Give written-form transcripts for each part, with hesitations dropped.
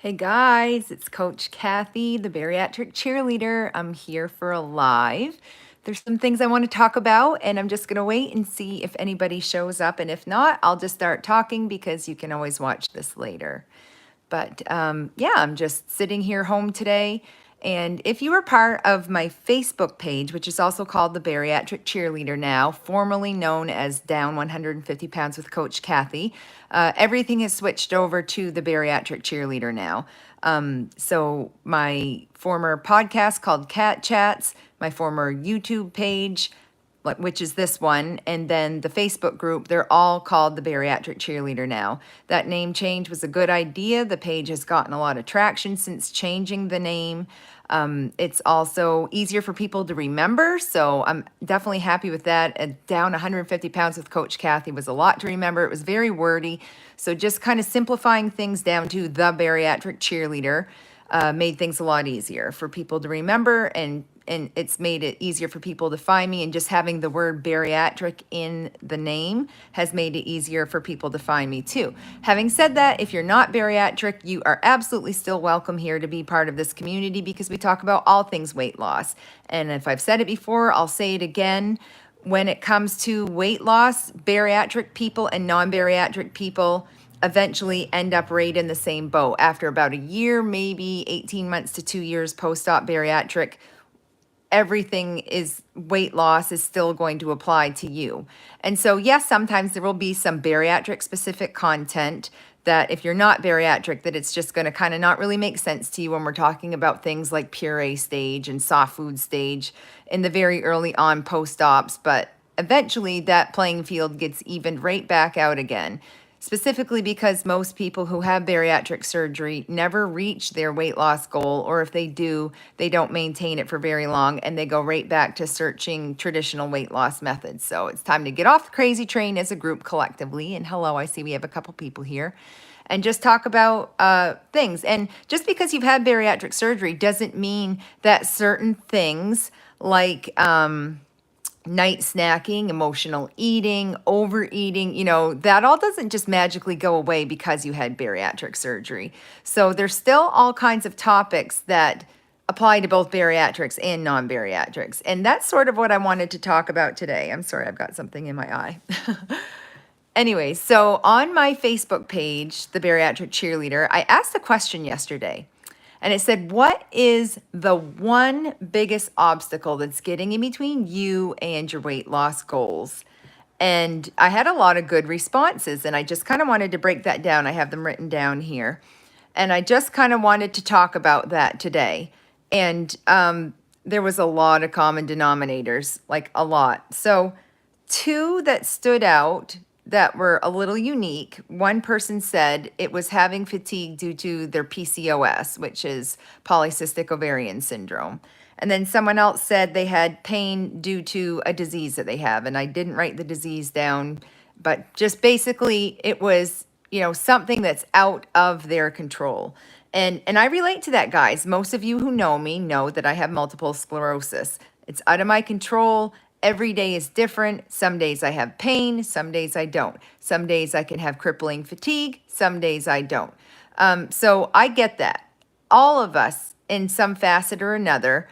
Hey guys, it's Coach Kathy, the Bariatric Cheerleader. I'm here for a live. There's some things I want to talk about, and I'm just going to wait and see if anybody shows up. And if not, I'll just start talking because you can always watch this later. But yeah, I'm just sitting here home today. And if you are part of my Facebook page, which is also called the Bariatric Cheerleader now, formerly known as Down 150 Pounds with Coach Kathy, everything has switched over to the Bariatric Cheerleader now. So my former podcast called Cat Chats, my former YouTube page, which is this one, and then the Facebook group, they're all called the Bariatric Cheerleader now. That name change was a good idea. The page has gotten a lot of traction since changing the name. It's also easier for people to remember, so I'm definitely happy with that. Down 150 pounds with Coach Kathy was a lot to remember. It was very wordy, so just kind of simplifying things down to the Bariatric Cheerleader made things a lot easier for people to remember, and it's made it easier for people to find me, and just having the word bariatric in the name has made it easier for people to find me too. Having said that, if you're not bariatric, you are absolutely still welcome here to be part of this community because we talk about all things weight loss. And if I've said it before, I'll say it again. When it comes to weight loss, bariatric people and non-bariatric people eventually end up right in the same boat. After about a year, maybe 18 months to 2 years post-op bariatric, everything is weight loss is still going to apply to you. And so, yes, sometimes there will be some bariatric specific content that if you're not bariatric, that it's just going to kind of not really make sense to you when we're talking about things like puree stage and soft food stage in the very early on post-ops. But eventually that playing field gets evened right back out again. Specifically because most people who have bariatric surgery never reach their weight loss goal, or if they do, they don't maintain it for very long and they go right back to searching traditional weight loss methods. So it's time to get off the crazy train as a group collectively. And hello, I see we have a couple people here. And just talk about things. And just because you've had bariatric surgery doesn't mean that certain things like night snacking, emotional eating, overeating, that all doesn't just magically go away because you had bariatric surgery. So there's still all kinds of topics that apply to both bariatrics and non-bariatrics. And that's sort of what I wanted to talk about today. I'm sorry, I've got something in my eye. Anyway, so on my Facebook page, the Bariatric Cheerleader, I asked a question yesterday. And it said, what is the one biggest obstacle that's getting in between you and your weight loss goals? And I had a lot of good responses, and I just kind of wanted to break that down. I have them written down here. And I just kind of wanted to talk about that today. And there was a lot of common denominators, like a lot. So two that stood out that were a little unique. One person said it was having fatigue due to their PCOS, which is polycystic ovarian syndrome. And then someone else said they had pain due to a disease that they have. And I didn't write the disease down, but just basically it was, something that's out of their control. And I relate to that, guys. Most of you who know me know that I have multiple sclerosis. It's out of my control. Every day is different. Some days I have pain, some days I don't. Some days I can have crippling fatigue, some days I don't. So I get that. All of us, in some facet or another,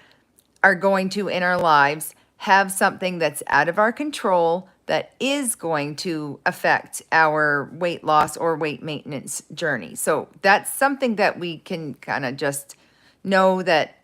are going to, in our lives, have something that's out of our control that is going to affect our weight loss or weight maintenance journey. So that's something that we can kind of just know that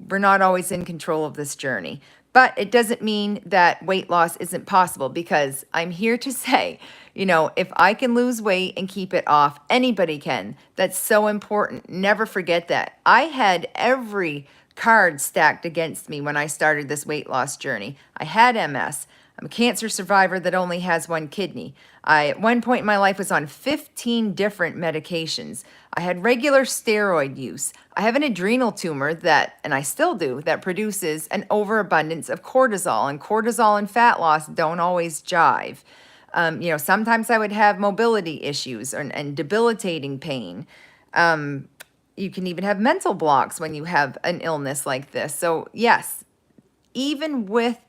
we're not always in control of this journey. But it doesn't mean that weight loss isn't possible, because I'm here to say, if I can lose weight and keep it off, anybody can. That's so important. Never forget that. I had every card stacked against me when I started this weight loss journey. I had MS. I'm a cancer survivor that only has one kidney. I, at one point in my life, was on 15 different medications. I had regular steroid use. I have an adrenal tumor that, and I still do, that produces an overabundance of cortisol, and cortisol and fat loss don't always jive. Sometimes I would have mobility issues and debilitating pain. You can even have mental blocks when you have an illness like this. So yes, even with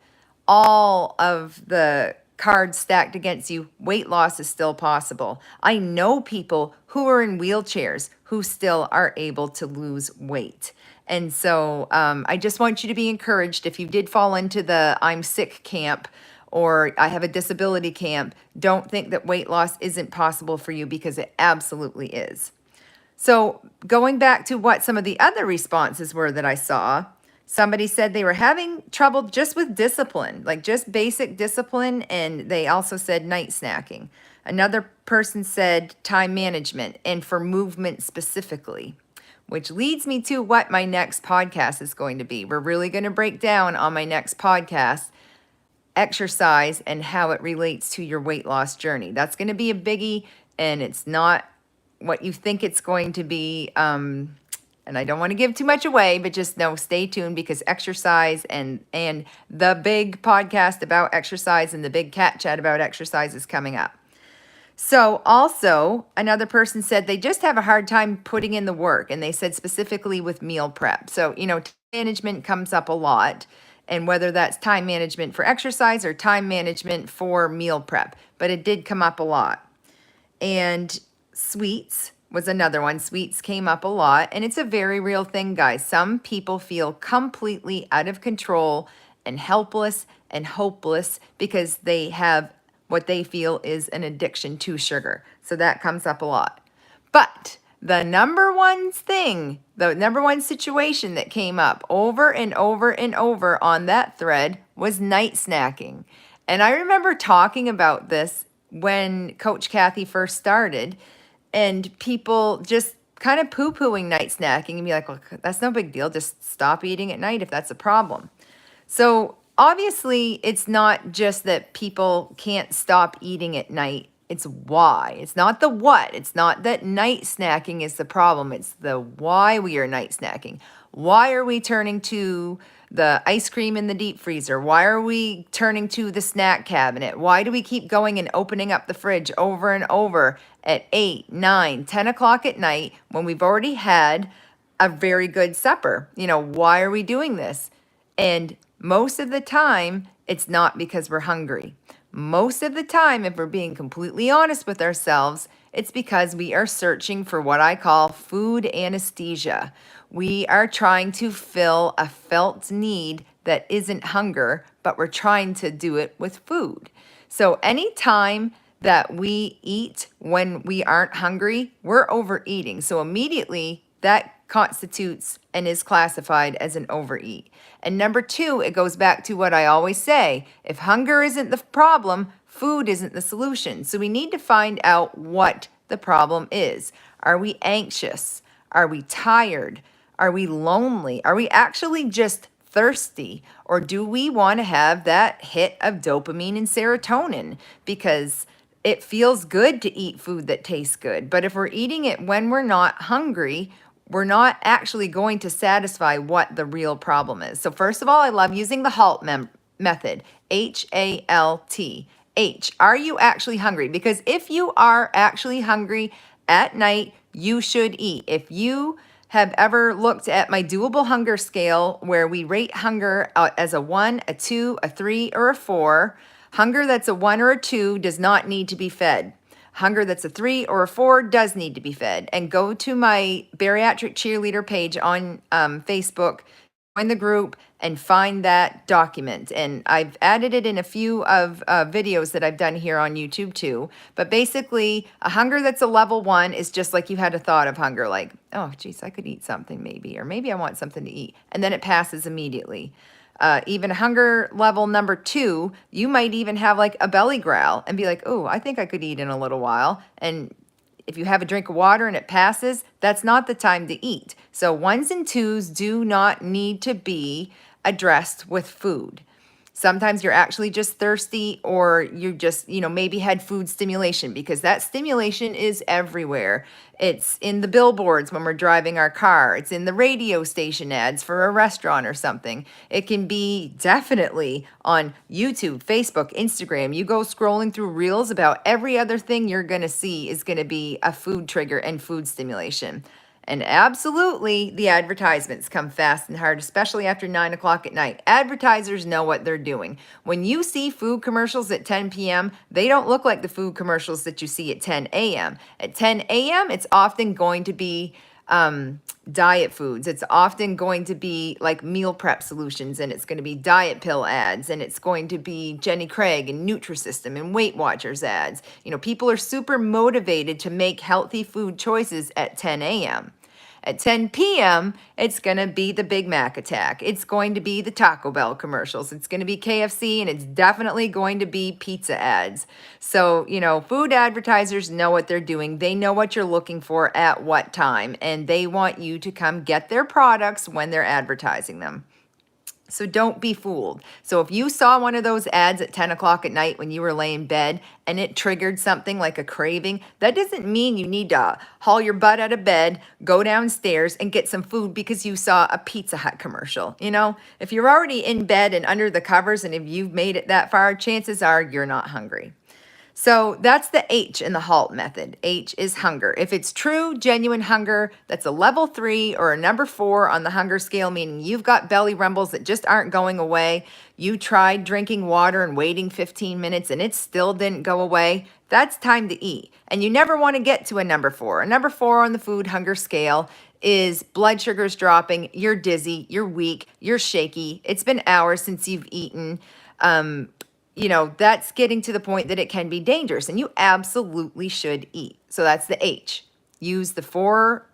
all of the cards stacked against you, weight loss is still possible. I know people who are in wheelchairs who still are able to lose weight. And so I just want you to be encouraged. If you did fall into the I'm sick camp or I have a disability camp, don't think that weight loss isn't possible for you, because it absolutely is. So going back to what some of the other responses were that I saw, somebody said they were having trouble just with discipline, like just basic discipline, and they also said night snacking. Another person said time management and for movement specifically, which leads me to what my next podcast is going to be. We're really going to break down on my next podcast exercise and how it relates to your weight loss journey. That's going to be a biggie, and it's not what you think it's going to be. And I don't want to give too much away, but just know, stay tuned, because exercise and the big podcast about exercise and the big cat chat about exercise is coming up. So also, another person said they just have a hard time putting in the work, and they said specifically with meal prep. So, time management comes up a lot, and whether that's time management for exercise or time management for meal prep, but it did come up a lot. And sweets was another one. Sweets came up a lot, and it's a very real thing, guys. Some people feel completely out of control and helpless and hopeless because they have what they feel is an addiction to sugar. So that comes up a lot. But the number one thing, the number one situation that came up over and over and over on that thread was night snacking. And I remember talking about this when Coach Kathy first started, and people just kind of poo-pooing night snacking and be like, well, that's no big deal. Just stop eating at night if that's a problem. So obviously, it's not just that people can't stop eating at night. It's why. It's not the what. It's not that night snacking is the problem. It's the why we are night snacking. Why are we turning to the ice cream in the deep freezer? Why are we turning to the snack cabinet? Why do we keep going and opening up the fridge over and over at 8, 9, 10 o'clock at night when we've already had a very good supper? Why are we doing this? And most of the time, it's not because we're hungry. Most of the time, if we're being completely honest with ourselves, it's because we are searching for what I call food anesthesia. We are trying to fill a felt need that isn't hunger, but we're trying to do it with food. So anytime that we eat when we aren't hungry, we're overeating. So immediately that constitutes and is classified as an overeat. And number two, it goes back to what I always say. If hunger isn't the problem, food isn't the solution. So we need to find out what the problem is. Are we anxious? Are we tired? Are we lonely? Are we actually just thirsty? Or do we want to have that hit of dopamine and serotonin? Because it feels good to eat food that tastes good. But if we're eating it when we're not hungry, we're not actually going to satisfy what the real problem is. So first of all, I love using the HALT method, HALT. H, are you actually hungry? Because if you are actually hungry at night, you should eat. If you have ever looked at my doable hunger scale, where we rate hunger as a 1, a 2, a 3, or a 4, hunger that's a 1 or a 2 does not need to be fed. Hunger that's a 3 or a 4 does need to be fed. And go to my Bariatric Cheerleader page on Facebook, join the group, and find that document. And I've added it in a few of videos that I've done here on YouTube too. But basically, a hunger that's a level 1 is just like you had a thought of hunger, like, oh, geez, I could eat something maybe, or maybe I want something to eat. And then it passes immediately. Even hunger level number 2, you might even have like a belly growl and be like, oh, I think I could eat in a little while. And if you have a drink of water and it passes, that's not the time to eat. So 1s and 2s do not need to be addressed with food. Sometimes you're actually just thirsty, or you just, maybe had food stimulation, because that stimulation is everywhere. It's in the billboards when we're driving our car. It's in the radio station ads for a restaurant or something. It can be definitely on YouTube, Facebook, Instagram. You go scrolling through reels, about every other thing you're going to see is going to be a food trigger and food stimulation. And absolutely, the advertisements come fast and hard, especially after 9 o'clock at night. Advertisers know what they're doing. When you see food commercials at 10 p.m., they don't look like the food commercials that you see at 10 a.m. At 10 a.m., it's often going to be diet foods. It's often going to be like meal prep solutions, and it's going to be diet pill ads, and it's going to be Jenny Craig and Nutrisystem and Weight Watchers ads. People are super motivated to make healthy food choices at 10 a.m. At 10 p.m., it's going to be the Big Mac attack. It's going to be the Taco Bell commercials. It's going to be KFC, and it's definitely going to be pizza ads. So, food advertisers know what they're doing. They know what you're looking for at what time, and they want you to come get their products when they're advertising them. So don't be fooled. So if you saw one of those ads at 10 o'clock at night when you were laying in bed and it triggered something like a craving, that doesn't mean you need to haul your butt out of bed, go downstairs and get some food because you saw a Pizza Hut commercial. If you're already in bed and under the covers and if you've made it that far, chances are you're not hungry. So that's the H in the HALT method. H is hunger. If it's true, genuine hunger, that's a level 3 or a number 4 on the hunger scale, meaning you've got belly rumbles that just aren't going away. You tried drinking water and waiting 15 minutes and it still didn't go away. That's time to eat. And you never want to get to a number 4. A number 4 on the food hunger scale is blood sugars dropping, you're dizzy, you're weak, you're shaky. It's been hours since you've eaten. That's getting to the point that it can be dangerous and you absolutely should eat. So that's the H. Use the 4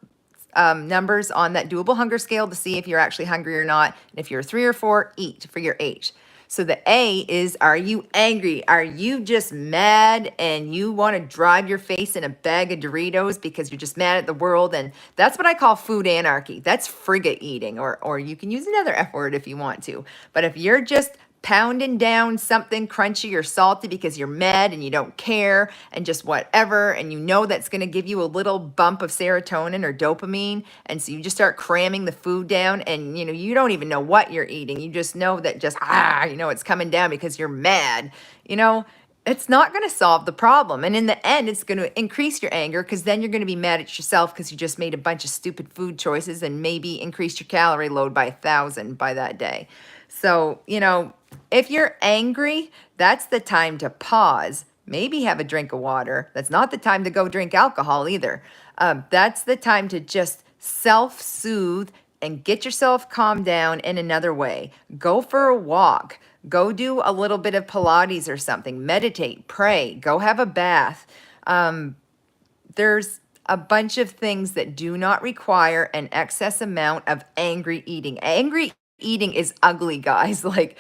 numbers on that doable hunger scale to see if you're actually hungry or not. And if you're 3 or 4, eat for your H. So the A is, are you angry? Are you just mad and you want to drive your face in a bag of Doritos because you're just mad at the world? And that's what I call food anarchy. That's frigate eating, or you can use another F word if you want to. But if you're just pounding down something crunchy or salty because you're mad and you don't care and just whatever, and that's going to give you a little bump of serotonin or dopamine, and so you just start cramming the food down and you don't even know what you're eating. You just know that it's coming down because you're mad. It's not going to solve the problem, and in the end it's going to increase your anger because then you're going to be mad at yourself because you just made a bunch of stupid food choices and maybe increased your calorie load by 1,000 by that day. So, if you're angry, that's the time to pause, maybe have a drink of water. That's not the time to go drink alcohol either. That's the time to just self-soothe and get yourself calmed down in another way. Go for a walk. Go do a little bit of Pilates or something. Meditate, pray, go have a bath. There's a bunch of things that do not require an excess amount of angry eating. Angry eating is ugly, guys. Like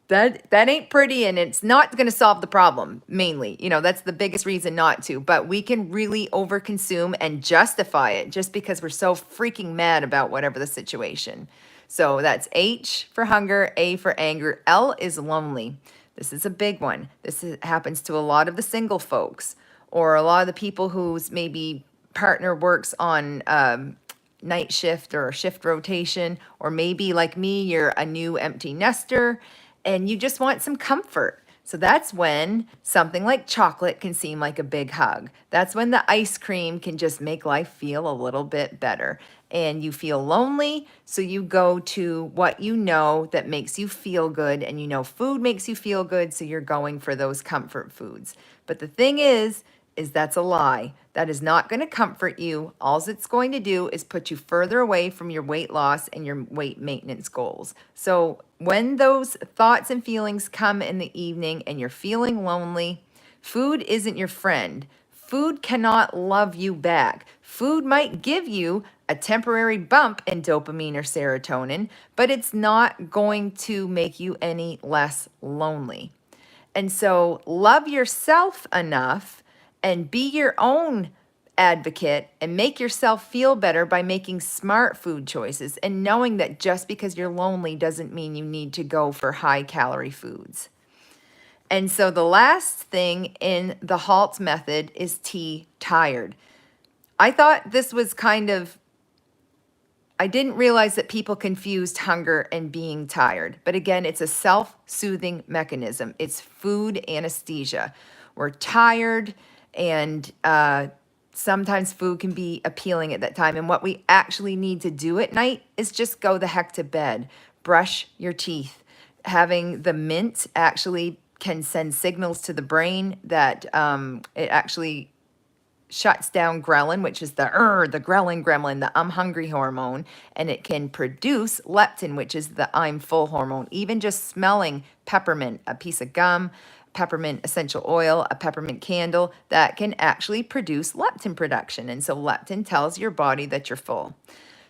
that ain't pretty, and it's not going to solve the problem mainly. That's the biggest reason not to, but we can really overconsume and justify it just because we're so freaking mad about whatever the situation. So that's H for hunger, A for anger. L is lonely. This is a big one. Happens to a lot of the single folks or a lot of the people whose maybe partner works on night shift or shift rotation, or maybe like me, you're a new empty nester and you just want some comfort. So that's when something like chocolate can seem like a big hug. That's when the ice cream can just make life feel a little bit better. And you feel lonely, so you go to what that makes you feel good, and food makes you feel good, so you're going for those comfort foods. But the thing is that's a lie. That is not going to comfort you. All it's going to do is put you further away from your weight loss and your weight maintenance goals. So when those thoughts and feelings come in the evening and you're feeling lonely, food isn't your friend. Food cannot love you back. Food might give you a temporary bump in dopamine or serotonin, but it's not going to make you any less lonely. And so love yourself enough and be your own advocate and make yourself feel better by making smart food choices and knowing that just because you're lonely doesn't mean you need to go for high calorie foods. And so the last thing in the HALT method is T, tired. I thought this was I didn't realize that people confused hunger and being tired. But again, it's a self-soothing mechanism. It's food anesthesia. We're tired and sometimes food can be appealing at that time. And what we actually need to do at night is just go the heck to bed. Brush your teeth. Having the mint actually can send signals to the brain that it actually shuts down ghrelin, which is the ghrelin gremlin, the I'm hungry hormone, and it can produce leptin, which is the I'm full hormone. Even just smelling peppermint, a piece of gum, peppermint essential oil, a peppermint candle, that can actually produce leptin production. And so leptin tells your body that you're full.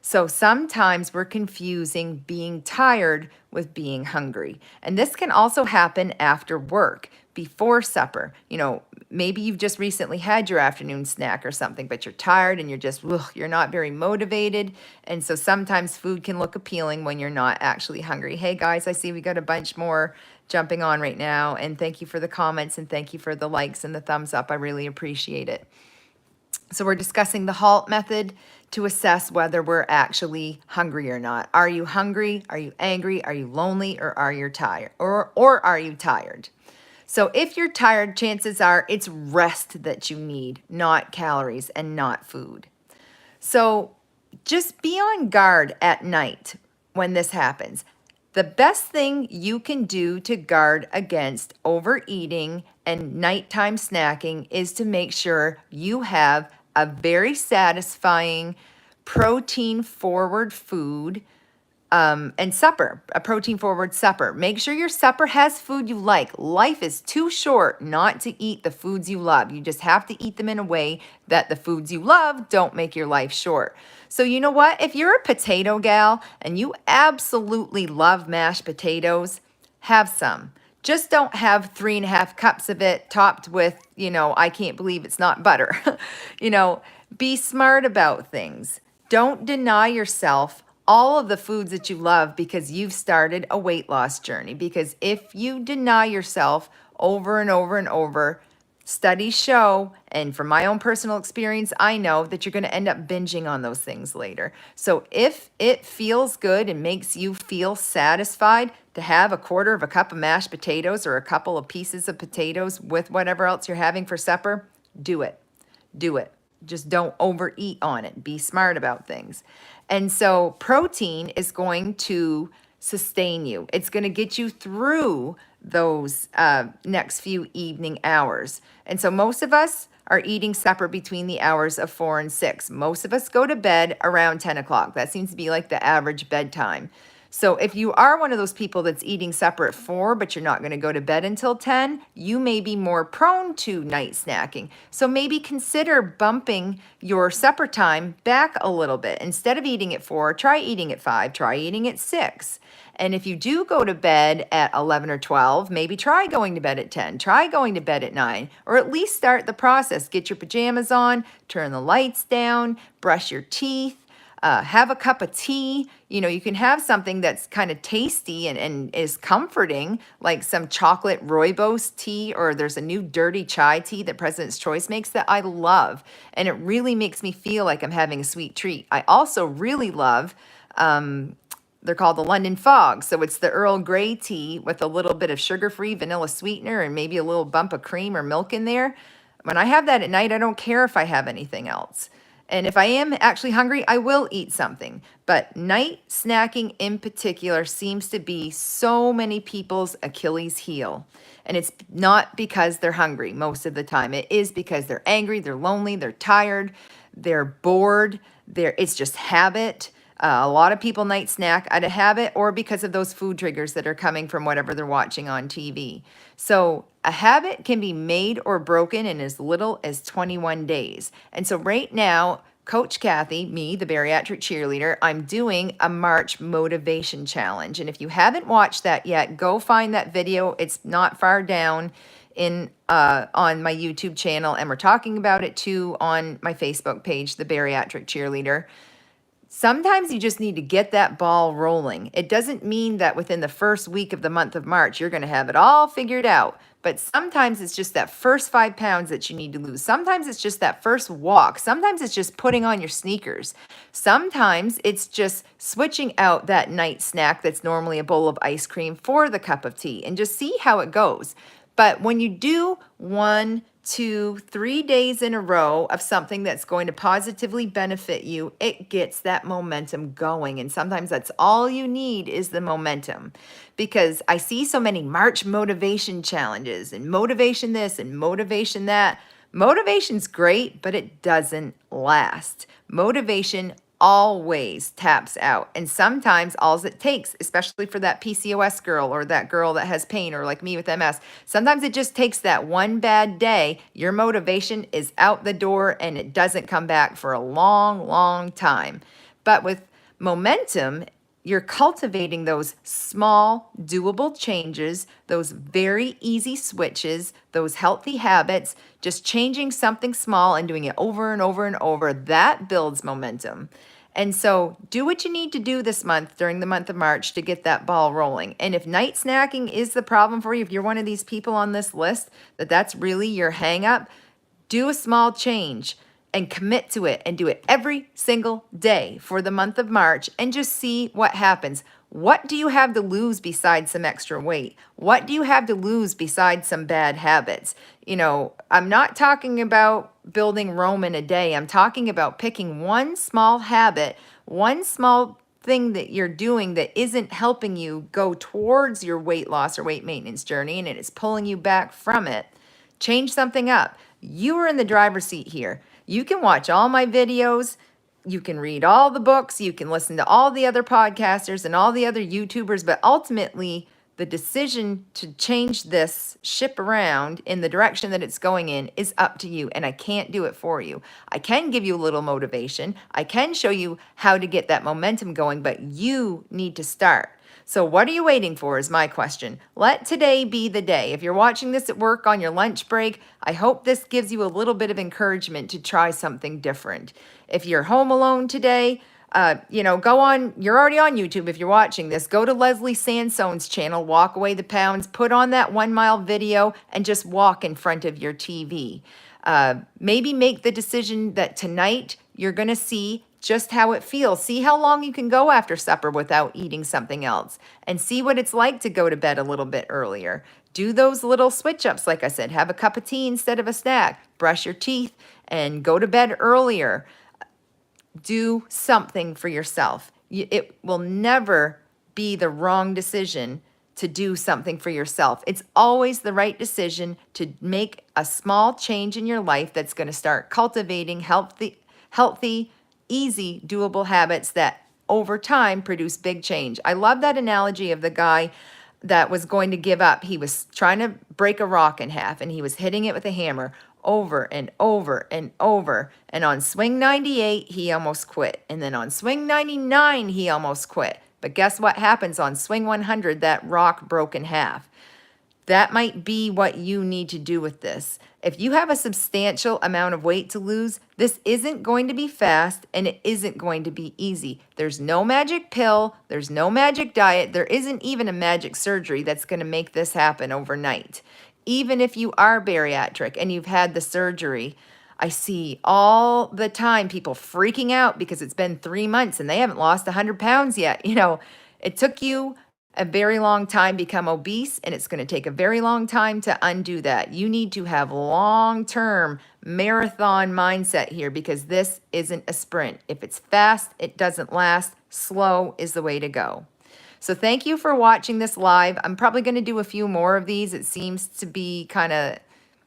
So sometimes we're confusing being tired with being hungry. And this can also happen after work, before supper. You know, maybe you've just recently had your afternoon snack or something, but you're tired and you're not very motivated. And so sometimes food can look appealing when you're not actually hungry. Hey guys, I see we got a bunch more jumping on right now. And thank you for the comments and thank you for the likes and the thumbs up. I really appreciate it. So we're discussing the HALT method to assess whether we're actually hungry or not. Are you hungry? Are you angry? Are you lonely? Or are you tired? Or are you tired? So if you're tired, chances are it's rest that you need, not calories and not food. So just be on guard at night when this happens. The best thing you can do to guard against overeating and nighttime snacking is to make sure you have a very satisfying protein forward food and supper, a protein forward supper. Make sure your supper has food you like. Life is too short not to eat the foods you love. You just have to eat them in a way that the foods you love don't make your life short. So you know what? If you're a potato gal and you absolutely love mashed potatoes, have some. Just don't have 3.5 cups of it topped with, I can't believe it's not butter. Be smart about things. Don't deny yourself all of the foods that you love because you've started a weight loss journey. Because if you deny yourself over and over and over, studies show, and from my own personal experience, I know that you're going to end up binging on those things later. So if it feels good and makes you feel satisfied to have 1/4 cup of mashed potatoes or a couple of pieces of potatoes with whatever else you're having for supper, do it. Do it. Just don't overeat on it. Be smart about things. And so protein is going to sustain you. It's going to get you through those next few evening hours. And so most of us are eating supper between the hours of 4 and 6. Most of us go to bed around 10 o'clock. That seems to be like the average bedtime. So if you are one of those people that's eating supper at 4, but you're not going to go to bed until 10, you may be more prone to night snacking. So maybe consider bumping your supper time back a little bit. Instead of eating at 4, try eating at 5, try eating at 6. And if you do go to bed at 11 or 12, maybe try going to bed at 10, try going to bed at 9, or at least start the process. Get your pajamas on, turn the lights down, brush your teeth, have a cup of tea. You can have something that's kind of tasty and is comforting, like some chocolate rooibos tea, or there's a new dirty chai tea that President's Choice makes that I love. And it really makes me feel like I'm having a sweet treat. I also really love, they're called the London Fog. So it's the Earl Grey tea with a little bit of sugar-free vanilla sweetener and maybe a little bump of cream or milk in there. When I have that at night, I don't care if I have anything else. And if I am actually hungry, I will eat something. But night snacking in particular seems to be so many people's Achilles heel. And it's not because they're hungry most of the time. It is because they're angry, they're lonely, they're tired, they're bored. It's just habit. A lot of people night snack out of habit or because of those food triggers that are coming from whatever they're watching on TV. So a habit can be made or broken in as little as 21 days. And so right now, Coach Kathy, me, the bariatric cheerleader, I'm doing a March motivation challenge. And if you haven't watched that yet, go find that video. It's not far down on my YouTube channel. And we're talking about it too on my Facebook page, the Bariatric Cheerleader. Sometimes you just need to get that ball rolling. It doesn't mean that within the first week of the month of March, you're going to have it all figured out. But sometimes it's just that first 5 pounds that you need to lose. Sometimes it's just that first walk. Sometimes it's just putting on your sneakers. Sometimes it's just switching out that night snack that's normally a bowl of ice cream for the cup of tea and just see how it goes. But when you do 1 2, 3 days in a row of something that's going to positively benefit you, it gets that momentum going. And sometimes that's all you need is the momentum. Because I see so many March motivation challenges and motivation this and motivation that. Motivation's great, but it doesn't last. Motivation always taps out. And sometimes all it takes, especially for that PCOS girl or that girl that has pain or like me with MS, sometimes it just takes that one bad day. Your motivation is out the door and it doesn't come back for a long, long time. But with momentum, you're cultivating those small, doable changes, those very easy switches, those healthy habits, just changing something small and doing it over and over and over. That builds momentum. And so do what you need to do this month during the month of March to get that ball rolling. And if night snacking is the problem for you, if you're one of these people on this list that's really your hang up, do a small change and commit to it and do it every single day for the month of March and just see what happens. What do you have to lose besides some extra weight? What do you have to lose besides some bad habits? You know, I'm not talking about building Rome in a day. I'm talking about picking one small habit, one small thing that you're doing that isn't helping you go towards your weight loss or weight maintenance journey and it is pulling you back from it. Change something up. You are in the driver's seat here. You can watch all my videos. You can read all the books. You can listen to all the other podcasters and all the other YouTubers. But ultimately, the decision to change this ship around in the direction that it's going in is up to you. And I can't do it for you. I can give you a little motivation. I can show you how to get that momentum going, but you need to start. So what are you waiting for is my question. Let today be the day. If you're watching this at work on your lunch break, I hope this gives you a little bit of encouragement to try something different. If you're home alone today, go on, you're already on YouTube if you're watching this, go to Leslie Sansone's channel, Walk Away the Pounds, put on that 1 mile video and just walk in front of your TV. Maybe make the decision that tonight you're going to see just how it feels. See how long you can go after supper without eating something else and see what it's like to go to bed a little bit earlier. Do those little switch ups. Like I said, have a cup of tea instead of a snack, brush your teeth and go to bed earlier. Do something for yourself. It will never be the wrong decision to do something for yourself. It's always the right decision to make a small change in your life that's going to start cultivating healthy, easy, doable habits that over time produce big change. I love that analogy of the guy that was going to give up. He was trying to break a rock in half and he was hitting it with a hammer over and over and over. And on swing 98, he almost quit. And then on swing 99, he almost quit. But guess what happens on swing 100? That rock broke in half. That might be what you need to do with this. If you have a substantial amount of weight to lose, this isn't going to be fast and it isn't going to be easy. There's no magic pill. There's no magic diet. There isn't even a magic surgery that's going to make this happen overnight. Even if you are bariatric and you've had the surgery, I see all the time people freaking out because it's been 3 months and they haven't lost 100 pounds yet. You know, it took you a very long time to become obese, and it's going to take a very long time to undo that. You need to have long-term marathon mindset here because this isn't a sprint. If it's fast, it doesn't last. Slow is the way to go. So thank you for watching this live. I'm probably going to do a few more of these. It seems to be kind of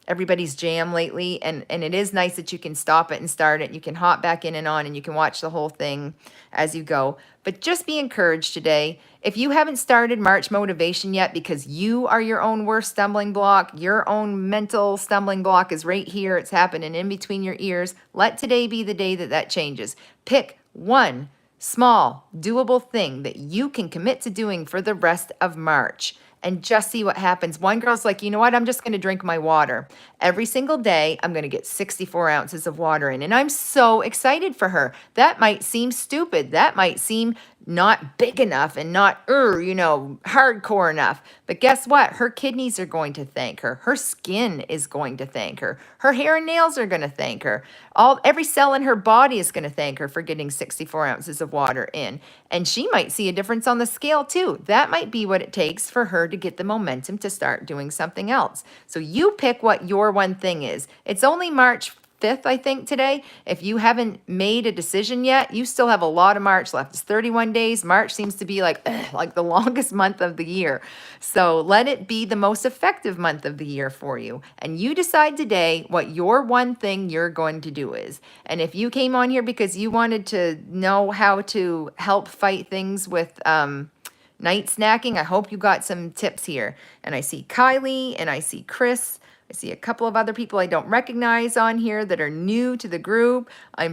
everybody's jam lately, and it is nice that you can stop it and start it. You can hop back in and on, and you can watch the whole thing as you go. But just be encouraged today. If you haven't started March motivation yet because you are your own worst stumbling block, your own mental stumbling block is right here. It's happening in between your ears. Let today be the day that changes. Pick one small, doable thing that you can commit to doing for the rest of March and just see what happens. One girl's like, you know what? I'm just going to drink my water. Every single day, I'm going to get 64 ounces of water in. And I'm so excited for her. That might seem stupid. That might seem not big enough and not, hardcore enough. But guess what? Her kidneys are going to thank her. Her skin is going to thank her. Her hair and nails are going to thank her. Every cell in her body is going to thank her for getting 64 ounces of water in. And she might see a difference on the scale too. That might be what it takes for her to get the momentum to start doing something else. So you pick what your one thing is. It's only March 5th, I think, today. If you haven't made a decision yet, you still have a lot of March left. It's 31 days. March seems to be like the longest month of the year. So let it be the most effective month of the year for you. And you decide today what your one thing you're going to do is. And if you came on here because you wanted to know how to help fight things with night snacking, I hope you got some tips here. And I see Kylie and I see Chris. I see a couple of other people I don't recognize on here that are new to the group. It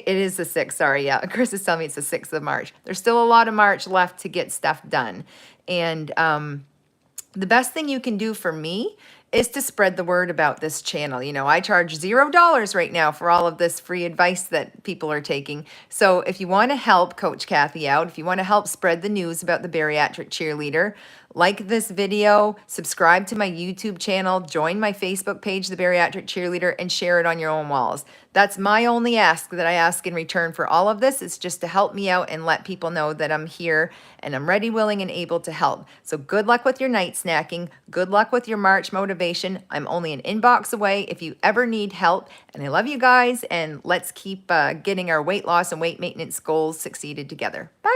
is the 6th, sorry, yeah. Chris is telling me it's the 6th of March. There's still a lot of March left to get stuff done. And the best thing you can do for me is to spread the word about this channel. I charge $0 right now for all of this free advice that people are taking. So if you want to help Coach Kathy out, if you want to help spread the news about the Bariatric Cheerleader, like this video, subscribe to my YouTube channel, join my Facebook page, The Bariatric Cheerleader, and share it on your own walls. That's my only ask that I ask in return for all of this. It's just to help me out and let people know that I'm here and I'm ready, willing, and able to help. So good luck with your night snacking. Good luck with your March motivation. I'm only an inbox away if you ever need help. And I love you guys, and let's keep getting our weight loss and weight maintenance goals succeeded together. Bye.